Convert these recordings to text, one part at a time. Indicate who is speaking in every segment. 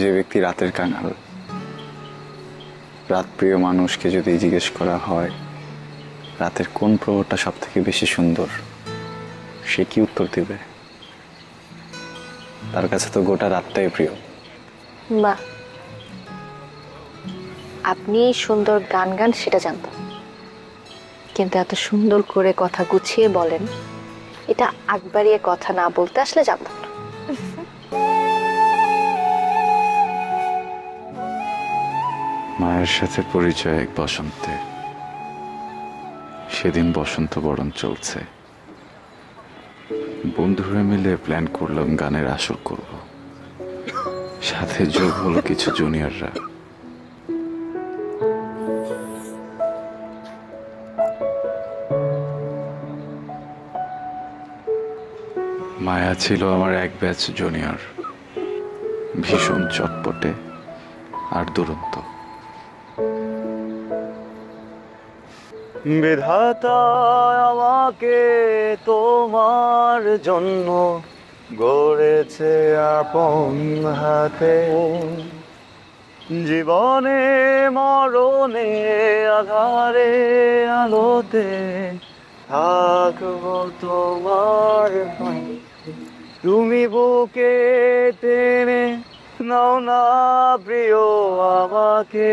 Speaker 1: যে ব্যক্তি রাতের কাঙাল, রাত প্রিয় মানুষকে যদি জিজ্ঞেস করা হয় রাতের কোন প্রহরটা সব থেকে বেশি সুন্দর, সে কি উত্তর দিবে? তার কাছে তো গোটা রাতটাই প্রিয়।
Speaker 2: বাহ, আপনি সুন্দর গান গান সেটা জানতাম, কিন্তু এত সুন্দর করে কথা গুছিয়ে বলেন এটা আগ বাড়িয়ে কথা না বলতে আসলে জানতাম না।
Speaker 1: মায়ের সাথে পরিচয় এক বসন্তে। সেদিন বসন্ত বরণ চলছে, বন্ধুরা মিলে প্ল্যান করলাম গানের আসর করব। সাথে যোগ হলো কিছু জুনিয়ররা। মায়া ছিল আমার এক ব্যাচ জুনিয়র, ভীষণ চটপটে আর দুরন্ত।
Speaker 3: বিধাতা আমাকে তোমার জন্য গড়েছে আপন হাতে, জীবনে মরণে আধারে আলোতে থাকবো তোমার পাশে। তুমি বুকে টেনে নাও না প্রিয় আমাকে,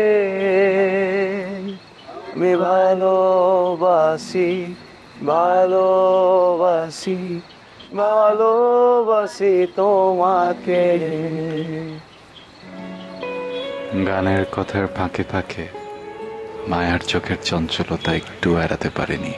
Speaker 3: আমি ভালোবাসি ভালোবাসি ভালোবাসি তোমাকে।
Speaker 1: গানের কথার ফাঁকে ফাঁকে মায়ার চোখের চঞ্চলতা একটু এড়াতে পারেনি।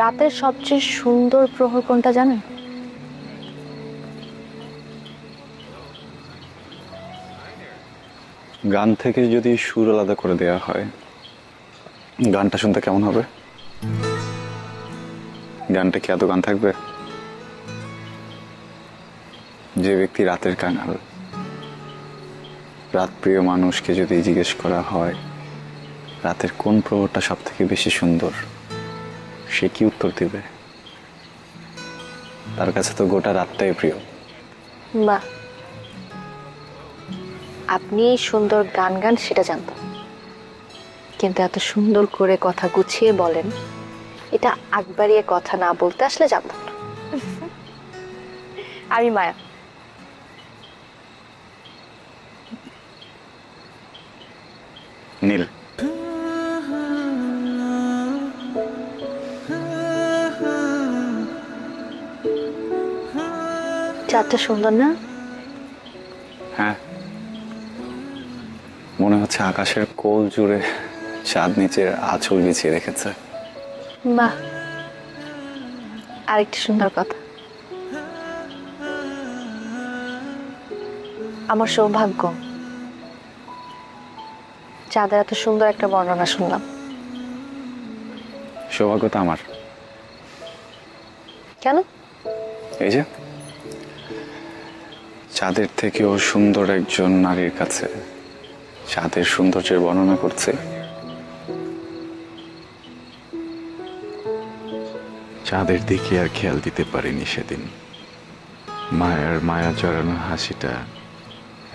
Speaker 2: রাতের সবচেয়ে সুন্দর প্রহর কোনটা জানেন?
Speaker 1: গান থেকে যদি সুর আলাদা করে দেওয়া হয় গানটা শুনতে কেমন হবে? গানটা কি এত গান থাকবে? যে ব্যক্তি রাতের কাঙাল, রাত প্রিয় মানুষকে যদি জিজ্ঞেস করা হয় রাতের কোন প্রহরটা সব থেকে বেশি সুন্দর, সে কি উত্তর দিবে? তার কাছে তো গোটা রাতটাই প্রিয়।
Speaker 2: বাহ, আপনি সুন্দর গান গান সেটা জানতাম, কিন্তু এত সুন্দর করে কথা গুছিয়ে বলেন এটা আগ বাড়িয়ে কথা না বলতে আসলে জানতাম না। আমি মায়া।
Speaker 1: নীল।
Speaker 2: চাঁদটা সুন্দর না?
Speaker 1: হ্যাঁ, মনে হচ্ছে আকাশের কোল জুড়ে চাঁদ নিচে আঁচল বিছিয়ে রেখেছে।
Speaker 2: বাহ, আরেকটি সুন্দর কথা। আমার সৌভাগ্য চাঁদের এত সুন্দর একটা বর্ণনা শুনলাম।
Speaker 1: সৌভাগ্য তো আমার।
Speaker 2: কেন?
Speaker 1: এই যে চাঁদের থেকেও সুন্দর একজন নারীর কাছে চাঁদের সৌন্দর্যের বর্ণনা করছে। চাঁদের দিকে আর খেয়াল দিতে পারিনি সেদিন। মায়ার মায়া জড়ানো হাসিটা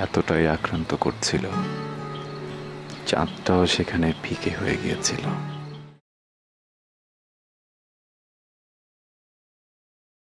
Speaker 1: এতটাই আক্রান্ত করছিল, চাঁদটাও সেখানে ফিকে হয়ে গিয়েছিল।